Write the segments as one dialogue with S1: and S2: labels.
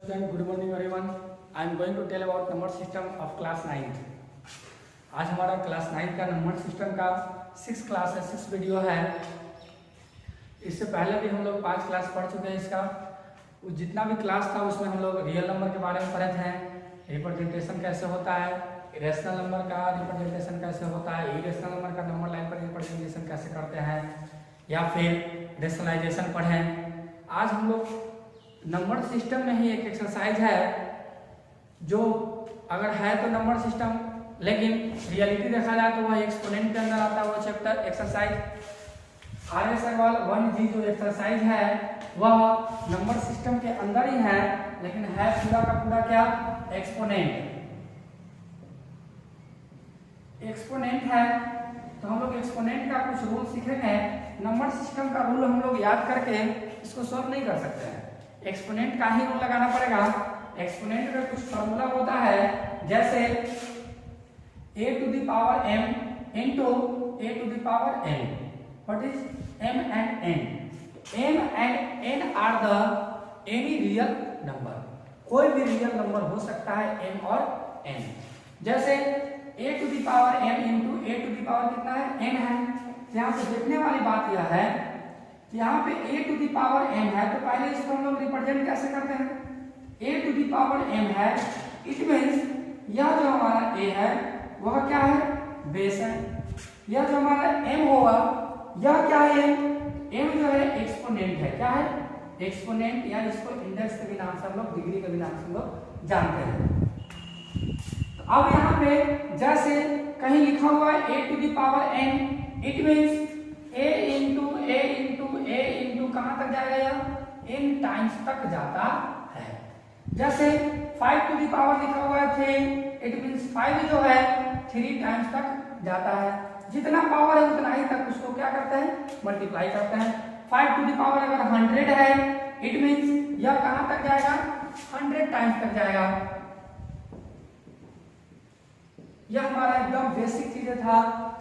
S1: Student, good morning everyone. I am going to tell about number system of class 9th. आज हमारा class 9 का number system का 6 class है, 6 video है। इससे पहले भी हम लोग 5 क्लास पढ़ चुके हैं। इसका जितना भी क्लास था उसमें हम लोग रियल नंबर के बारे में पढ़े थे, रिप्रेजेंटेशन कैसे होता है, रेशनल नंबर का रिप्रेजेंटेशन कैसे होता है, इरेशनल नंबर का नंबर लाइन पर रिप्रेजेंटेशन कैसे करते हैं, या फिर रेशनलाइजेशन पढ़ें। आज हम लोग नंबर सिस्टम में ही एक एक्सरसाइज है जो अगर है तो नंबर सिस्टम, लेकिन रियलिटी देखा जाए तो वह एक्सपोनेंट के अंदर आता है। वो chapter exercise RS Agarwal 1G जो एक्सरसाइज है वह नंबर सिस्टम के अंदर ही है, लेकिन है पूरा का पूरा क्या, एक्सपोनेंट। एक्सपोनेंट है तो हम लोग एक्सपोनेंट का कुछ रूल सीखेंगे। नंबर सिस्टम का रूल हम लोग याद करके इसको सॉल्व नहीं कर सकते हैं, एक्सपोनेंट का ही रूल लगाना पड़ेगा। एक्सपोनेंट का कुछ फॉर्मूला होता है, जैसे a to the power m into a to the power n. What is m and n? m and n are the any real number. कोई भी रियल नंबर हो सकता है m और n। जैसे a to the power m into a to the power कितना है, n है। यहाँ पे देखने वाली बात यह है कि यहाँ पे a to the power m है, तो पहले इसको हम लोग रिप्रेजेंट कैसे करते हैं, a to the power m है, इट मीन्स यह जो हमारा a है वह क्या है, बेस है। यह जो हमारा m होगा यह क्या है, m जो है एक्सपोनेंट है। क्या है, एक्सपोनेंट, या इसको इंडेक्स के भी नाम से हम लोग, डिग्री के भी नाम से हम लोग जानते हैं। तो अब यहाँ पे जैसे कहीं लिखा हुआ है a to the power n, it means a into कहां तक जाएगा, यह n टाइम्स तक जाता है। जैसे 5 to the power लिखा हुआ है 3, इट मीन्स 5 जो है 3 टाइम्स तक जाता है। जितना पावर है उतना ही तक उसको क्या करते हैं, मल्टीप्लाई करते हैं। 5 to the power अगर 100 है, इट मीन्स यह कहां तक जाएगा, 100 टाइम्स तक जाएगा। यह हमारा एकदम बेसिक चीजें था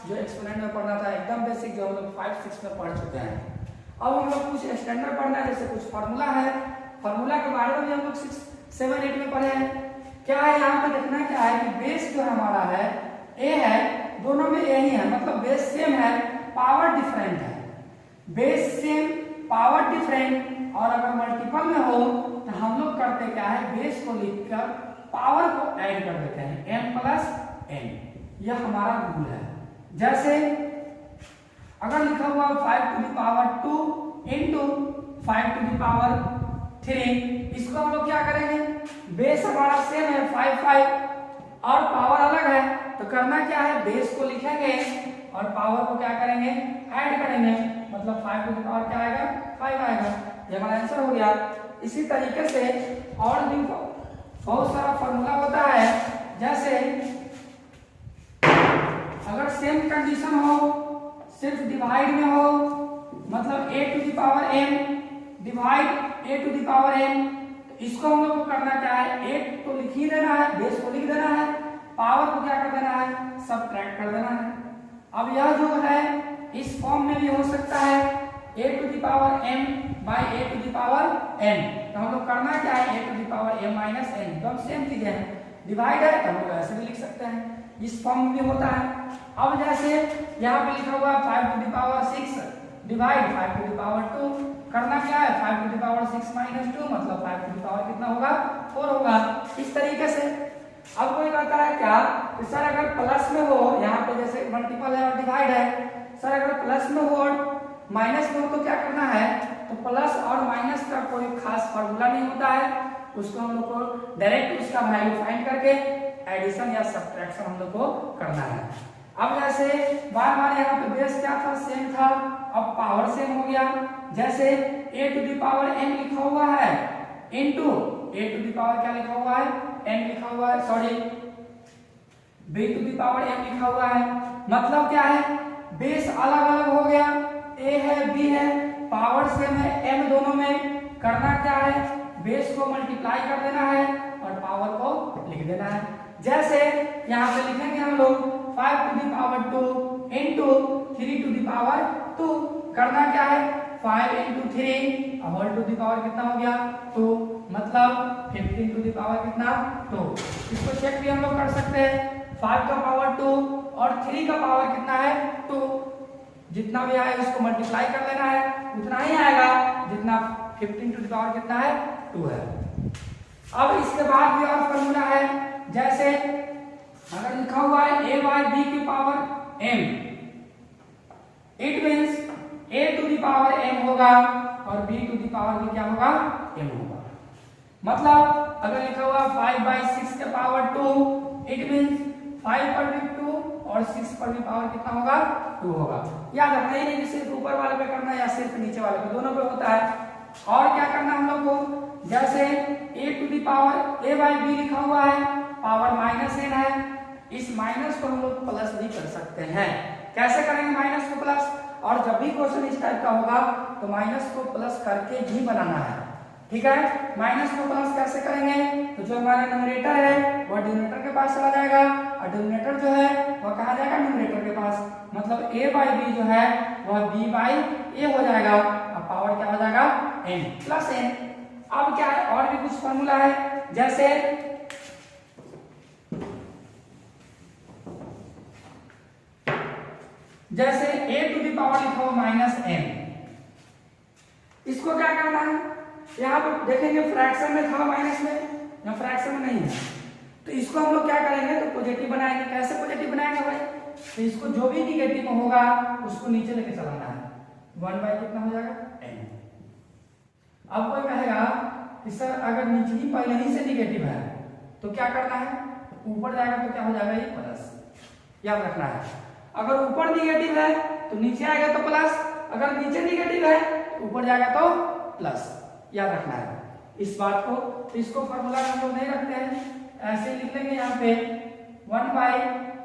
S1: जो एक्सपोनेंट में पढ़ना था, एकदम बेसिक, जो हम लोग 5-6 में पढ़ चुके हैं। अब हम लोग कुछ स्टैंडर्ड पढ़ना है, जैसे कुछ फार्मूला है, फार्मूला के बारे में भी हम लोग 6-7-8 में पढ़े हैं। क्या है यहाँ पे देखना क्या है कि बेस जो हमारा है a है, दोनों में a ही है, मतलब बेस सेम है, पावर डिफरेंट है। बेस सेम, पावर डिफरेंट, और अगर मल्टीपल में हो तो हम लोग करते क्या है, बेस को लिखकर पावर को ऐड कर देते हैं, m प्लस n। यह हमारा रूल है। जैसे अगर लिखा हुआ 5 to the power 2 into 5 to the power 3, इसको हम लोग क्या करेंगे, बेस हमारा सेम है 5 और पावर अलग है, तो करना क्या है, बेस को लिखेंगे और पावर को क्या करेंगे, ऐड करेंगे, मतलब 5 to the power क्या आएगा, 5 आएगा। ये हमारा आंसर हो गया। इसी तरीके से और भी बहुत सारा फॉर्मूला होता है। जैसे अगर सेम कंडीशन हो, सिर्फ डिवाइड में हो, मतलब a to the power m divide a to the power n, तो इसको हम लोग को करना क्या है, a तो लिख ही देना है, बेस को लिख देना है, पावर को क्या कर देना है, सबट्रैक्ट कर देना है। अब यह जो है इस फॉर्म में भी हो सकता है, a to the power m by a to the power n, तो हम लोग करना क्या है, a to the power m minus n, तो सेम चीजें हैं। डिवाइड है तो हम लोग ऐसे भी लिख सकते हैं, इस फॉर्म में भी होता है। अब जैसे यहाँ पे लिखा हुआ 5 to the power 6 divide 5 to the power 2, करना क्या है, 5 to the power 6 minus 2, मतलब 5 to the power कितना होगा, 4 होगा। इस तरीके से अब कोई कहता है क्या कि सर अगर प्लस में हो, यहाँ पे जैसे मल्टीपल है और डिवाइड है, सर अगर प्लस में हो और माइनस में हो तो क्या करना है, तो प्लस और माइनस का कोई खास फॉर्मूला नहीं होता है, उसको हम लोग को डायरेक्ट उसका वैल्यू फाइंड करके एडिशन या सब्ट्रैक्शन हम लोग को करना है। अब जैसे बार बार यहाँ पे बेस क्या था, सेम था, अब पावर सेम हो गया। जैसे a to the power n लिखा हुआ है into a to the power क्या लिखा हुआ है, n लिखा हुआ है, sorry b to the power m लिखा हुआ है, मतलब क्या है, बेस अलग अलग हो गया, a है b है, पावर सेम है, m दोनों में, करना क्या है, बेस को मल्टीप्लाई कर देना है और पावर को लिख देना है। जैसे यहाँ पे लिखेंगे हम लोग 5 to the power 2 into 3 to the power 2, करना क्या है, 5 into 3 whole to the power कितना हो गया 2, मतलब 15 टू द पावर कितना 2। इसको चेक भी हम लोग कर सकते हैं, 5 का पावर 2 और 3 का पावर कितना है 2, जितना भी आए उसको मल्टीप्लाई कर लेना है, उतना ही आएगा जितना 15 टू द पावर कितना है 2 है। अब इसके बाद भी और फॉर्मूला है, जैसे अगर लिखा हुआ है a by b की power m, it means a to the power m होगा और b टू द पावर भी क्या होगा m होगा। मतलब अगर लिखा हुआ 5 by 6 के पावर 2, इट मींस 5 पर भी 2 और 6 पर भी पावर कितना होगा 2 होगा। याद रखना ही नहीं कि सिर्फ ऊपर वाले पे करना है या सिर्फ नीचे वाले पे, दोनों पे होता है। और क्या करना हम लोग को, जैसे a to the power a by b लिखा हुआ है, पावर माइनस n है, इस माइनस को हम लोग प्लस भी कर सकते हैं। कैसे करेंगे माइनस को प्लस, और जब भी क्वेश्चन इस टाइप का होगा तो माइनस को प्लस करके ही बनाना है, ठीक है। माइनस को प्लस कैसे करेंगे, तो जो हमारा न्यूमरेटर है वह डिनोमिनेटर के पास चला जाएगा और डिनोमिनेटर जो है वह कहाँ जाएगा न्यूमरेटर के पास, मतलब a by b जो है वह b by a हो जाएगा और पावर क्या हो जाएगा n प्लस n। अब क्या है, और भी कुछ फॉर्मूला है, जैसे a टू द पावर लिखा हुआ माइनस m, इसको क्या करना है, यहाँ पर देखेंगे फ्रैक्शन में था माइनस में या फ्रैक्शन में नहीं है, तो इसको हम लोग क्या करेंगे तो पॉजिटिव बनाएंगे। कैसे पॉजिटिव बनाएंगे भाई, तो इसको जो भी निगेटिव होगा उसको नीचे लेके चलाना है, 1 बाई कितना हो जाएगा n। अब कोई कहेगा कि सर अगर निचली पहले ही से निगेटिव है तो क्या करना है, ऊपर जाएगा तो क्या हो जाएगा ये प्लस, याद रखना है। अगर ऊपर निगेटिव है तो नीचे आएगा तो प्लस, अगर नीचे निगेटिव है तो ऊपर जाएगा तो प्लस, याद रखना है इस बात को। तो इसको फॉर्मूला हम लोग नहीं रखते हैं, ऐसे लिख लेंगे यहाँ पे 1 by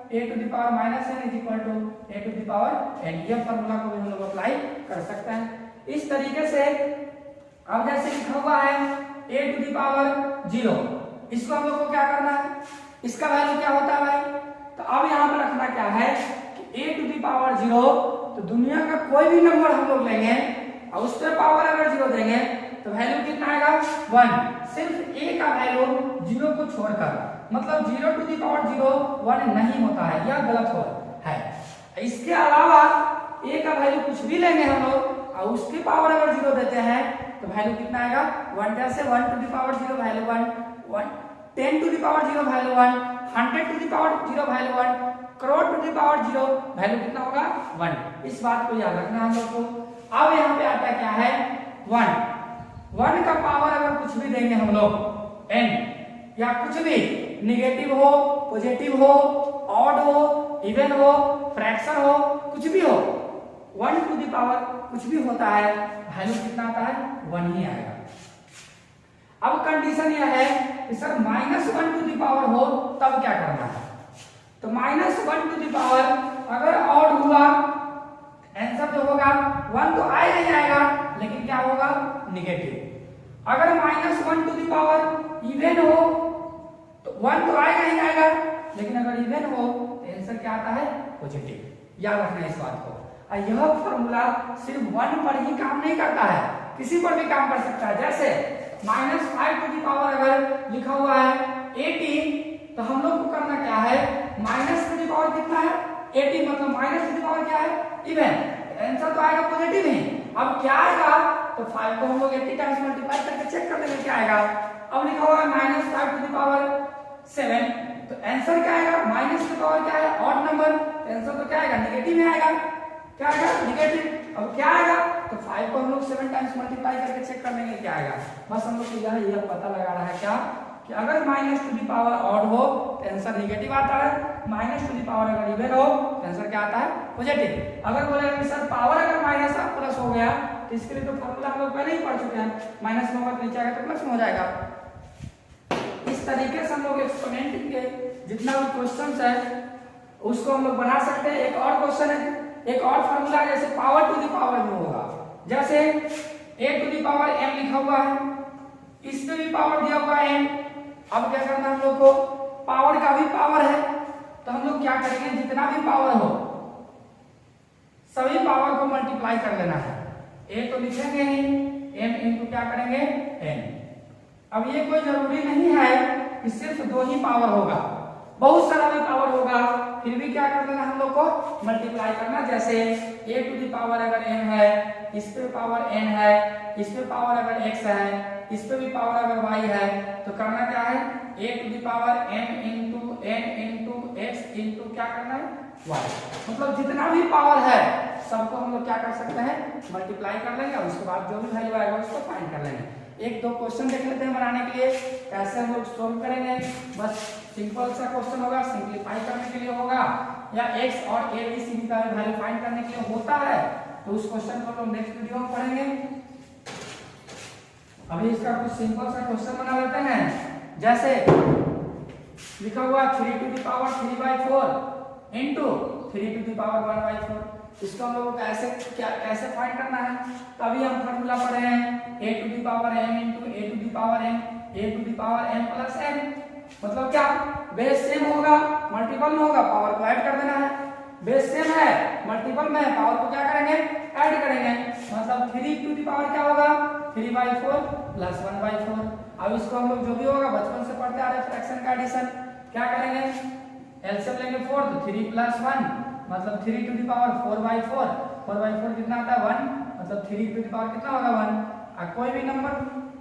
S1: a to the power minus n is equal to a to the power n, ये फॉर्मूला को भी हम लोग अप्लाई कर सकते हैं इस तरीके से। अब जैसे लिखा हुआ है a टू द पावर 0, इसको हम लोग को क्या करना है, इसका वैल्यू क्या होता है भाई, तो अब यहाँ पर रखना क्या है कि a टू द पावर 0, तो दुनिया का कोई भी नंबर हम लोग लेंगे और उस पर पावर अगर 0 देंगे तो वैल्यू कितना आएगा 1, सिर्फ a का वैल्यू 0 को छोड़कर, मतलब 0 टू द पावर 0 1 नहीं होता है, यह गलत है। इसके अलावा a का वैल्यू कुछ भी लेंगे हम लोग और उसकी पावर अगर 0 देते हैं तो वैल्यू कितना आएगा 1, जैसे 1 to the power 0 value 1, 10 to the power 0 value 1, 100 to the power 0 value 1, crore to the power 0 value कितना होगा 1। इस बात को याद रखना हम लोग को। अब यहाँ पे आता क्या है 1 का पावर अगर कुछ भी देंगे हम लोग n, या कुछ भी निगेटिव हो पॉजिटिव हो ऑड हो इवन हो फ्रैक्शन हो कुछ भी हो, 1 टू द पावर कुछ भी होता है वैल्यू कितना आता है 1 ही आएगा। अब कंडीशन यह है कि सर -1 टू द पावर हो तब क्या करना है, तो -1 टू द पावर अगर ऑड हुआ आंसर जो होगा 1 तो आएगा ही आएगा, लेकिन क्या होगा निगेटिव। अगर -1 टू द पावर इवन हो तो 1 तो आएगा ही आएगा, लेकिन अगर इवन हो तो आंसर क्या आता है पॉजिटिव। याद रखना इस बात को। और यह फॉर्मूला सिर्फ 1 पर ही काम नहीं करता है, किसी पर भी काम कर सकता है। जैसे -5 टू द पावर अगर लिखा हुआ है 80, तो हम लोग को करना क्या है, माइनस टू द पावर कितना है 80, मतलब माइनस टू द पावर क्या है इवन, आंसर तो आएगा पॉजिटिव ही। अब क्या आएगा, तो 5 को हम लोग 80 टाइम्स मल्टीप्लाई करके चेक कर लेंगे क्या आएगा। अब लिखा हुआ है -5 टू द पावर 7, तो आंसर क्या आएगा, माइनस की पावर क्या है ऑड नंबर, आंसर तो क्या आएगा नेगेटिव में आएगा, क्या आएगा नेगेटिव। अब क्या आएगा, तो 5 को हम लोग 7 टाइम्स मल्टीप्लाई करके चेक कर लेंगे क्या आएगा। बस हम लोग को यह पता लगा रहा है क्या कि अगर minus two the power odd हो तो आंसर नेगेटिव आता है, माइनस टू द पावर अगर इवन हो तो आंसर क्या आता है पॉजिटिव। अगर बोले कि सर पावर अगर माइनस और प्लस हो गया तो इसके लिए तो फॉर्मूला हम लोग पहले ही पढ़ चुके हैं, माइनस में होगा तो नीचे आएगा तो प्लस में हो जाएगा। इस तरीके से हम लोग एक्सपोनेंट के जितना भी क्वेश्चंस है उसको हम लोग बना सकते हैं। एक और क्वेश्चन है, एक और फॉर्मूला जैसे पावर टू द पावर में होगा, जैसे a to the power m लिखा हुआ है, इसमें भी पावर दिया हुआ है m। अब क्या करना हम लोग को, पावर का भी पावर है तो हम लोग क्या करेंगे, जितना भी पावर हो सभी पावर को मल्टीप्लाई कर लेना है। ए तो लिखेंगे ही, m इंटू क्या करेंगे n। अब ये कोई जरूरी नहीं है कि सिर्फ 2 ही पावर होगा, बहुत सारा भी पावर होगा, फिर भी क्या कर देना हम लोग को मल्टीप्लाई करना। जैसे a टू द पावर अगर m है, इस पे पावर n है, इस पे पावर अगर x है, इस पे भी पावर अगर y है, तो करना क्या है a to the power m into n into x into क्या करना है y। मतलब जितना भी पावर है सबको हम लोग क्या कर सकते हैं मल्टीप्लाई कर लेंगे और उसके बाद जो भी वैल्यू आएगा उसको फाइंड कर लेंगे। एक दो क्वेश्चन देख लेते हैं बनाने के लिए कैसे हम लोग सोल्व करेंगे। बस सिंपल सा क्वेश्चन होगा, सिंपलीफाई करने के लिए होगा या x और a b c d का वैल्यू फाइंड करने के लिए होता है, तो उस क्वेश्चन को हम लोग नेक्स्ट वीडियो में पढ़ेंगे। अभी इसका कुछ सिंपल सा क्वेश्चन बना लेते हैं। जैसे लिखा हुआ 3 to the power 3/4 into 3 to the power 1/4। इसको हम लोगों को कैसे फाइंड करना है, तभी हम फार्मूला पढ़े हैं a to the power m into a to the power m, a to the power m plus n। मतलब क्या बेस सेम होगा, मल्टीपल में होगा, पावर को ऐड कर देना है। बेस सेम है, मल्टीपल में है, पावर को क्या करेंगे ऐड करेंगे। मतलब 3 टू द पावर क्या होगा 3/4 प्लस 1/4। अब इसको हम लोग जो भी होगा बचपन से पढ़ते आ रहे फ्रैक्शन का एडिशन, क्या करेंगे एलसीएम लेंगे 4 तो 3 प्लस 1 मतलब 3 टू द पावर 4/4। 4/4 कितना आता है 1, मतलब 3 टू द पावर कितना होगा 1। और कोई भी नंबर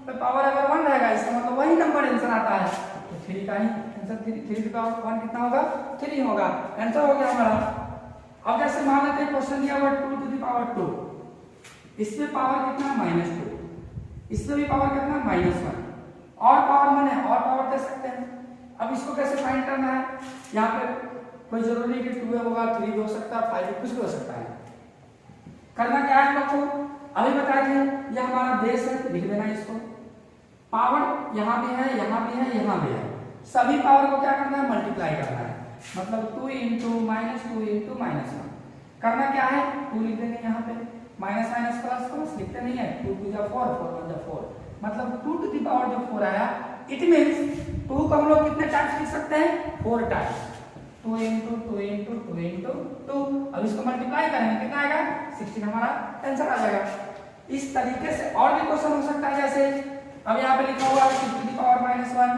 S1: पे पावर अगर 1 रहेगा इसका मतलब वही नंबर आंसर आता है, तो 3 का ही आंसर 3 टू द पावर 1 कितना होगा 3 होगा। आंसर हो गया हमारा। अब जैसे मान लेते हैं क्वेश्चन दिया हुआ 2 टू द पावर 2, इसमें पावर कितना -2, इसमें भी पावर कितना -1, और पावर माने और पावर दे सकते हैं। अब इसको कैसे फाइंड करना है, यहाँ पे कोई जरूरी नहीं कि 2 होगा 3 भी हो सकता है 5 कुछ भी हो सकता है। करना क्या है हम लोग को अभी बता दें, यह हमारा बेस है, लिख देना इसको। पावर यहाँ भी है, यहाँ भी है, यहाँ भी है, सभी पावर को क्या करना है मल्टीप्लाई करना है। मतलब 2 इंटू -2 इंटू -1। करना क्या है 2 लिख देंगे यहाँ पे, माइनस माइनस प्लस प्लस लिखते नहीं है, 2 टू द 4 4 1 द 4, मतलब 2 टू द पावर जो 4 आया, इट मींस 2 को हम लोग कितने टाइम्स लिख सकते हैं 4 टाइम्स। 2 into 2 into 2 into 2। अब इसको मल्टीप्लाई करेंगे कितना आएगा 16 हमारा आंसर आ जाएगा। इस तरीके से और भी क्वेश्चन हो सकता है। जैसे अब यहाँ पे लिखा हुआ है 6 to the power -1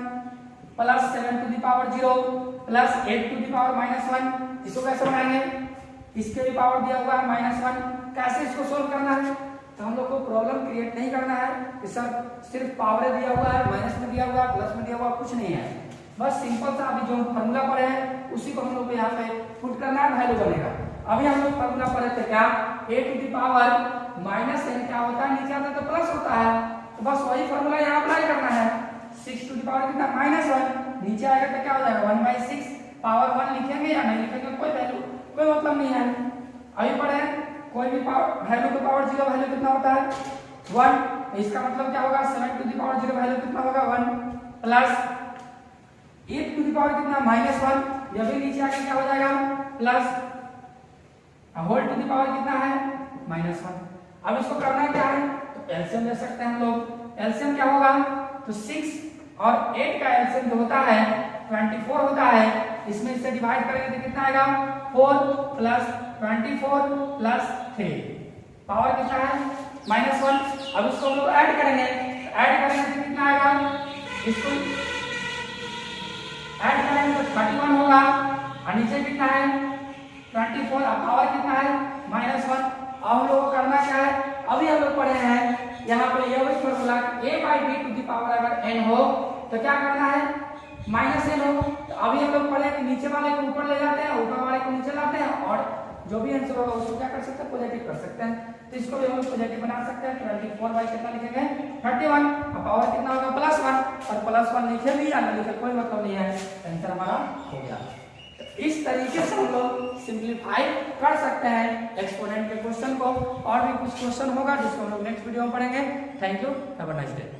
S1: plus 7 to the power 0 plus 8 to the power -1। इसको कैसे बनाएंगे, इसके भी पावर दिया हुआ है -1, कैसे इसको सोल्व करना है। तो हम लोग को प्रॉब्लम क्रिएट नहीं करना है कि सर सिर्फ पावर दिया हुआ है, माइनस में दिया हुआ है, प्लस में दिया हुआ कुछ नहीं है। बस सिंपल सा अभी जो फॉर्मूला पढ़े हैं उसी को हम लोग को यहाँ पे पुट करना है, वैल्यू बनेगा। अभी हम लोग फॉर्मूला पढ़े थे क्या a to the power -n क्या होता है, नीचे आता है तो प्लस होता है, तो बस वही फॉर्मूला यहाँ अप्लाई करना है। 6 टू द पावर कितना -1, नीचे आएगा तो क्या हो जाएगा 1/6। पावर 1 लिखेंगे या नहीं लिखेंगे कोई वैल्यू कोई मतलब नहीं है। अभी पढ़े कोई भी पावर वैल्यू का पावर 0 वैल्यू कितना होता है 1, इसका मतलब क्या होगा 7 टू द पावर 0 वैल्यू कितना होगा 1 प्लस 8 टू द पावर कितना -1, जब भी नीचे आके क्या हो जाएगा plus whole to the power कितना है -1। अब इसको करना क्या है तो एलसीएम ले सकते हैं हम लोग। एलसीएम क्या होगा तो 6 और 8 का एलसीएम जो होता है 24 होता है, इसमें इसे डिवाइड करेंगे तो कितना आएगा 4 प्लस 24 प्लस 3, पावर कितना है -1। अब इसको हम लोग ऐड करेंगे, ऐड करेंगे तो कितना आएगा, इसको ऐड करेंगे तो 31 होगा और नीचे कितना है 24 और पावर कितना है -1। अब हम लोग को करना क्या है, अभी हम लोग पढ़े हैं यहाँ पे ये वही formula a/b to the power अगर n हो तो क्या करना है -n हो। तो अभी हम लोग पढ़े कि नीचे वाले को ऊपर ले जाते हैं, ऊपर वाले को नीचे लाते हैं और जो भी आंसर होगा उसको क्या कर सकते हैं पॉजिटिव कर सकते हैं। तो इसको भी हम पॉजिटिव बना सकते हैं। 24 बाई कितना लिखेंगे 31 और पावर कितना होगा +1, और +1 लिखे भी या ना लिखे कोई मतलब नहीं है, आंसर हमारा हो गया। इस तरीके से हम लोग सिंपलीफाई कर सकते हैं एक्सपोनेंट के क्वेश्चन को। और भी कुछ क्वेश्चन होगा जिसको हम लोग नेक्स्ट वीडियो में पढ़ेंगे। Thank you, have a nice day.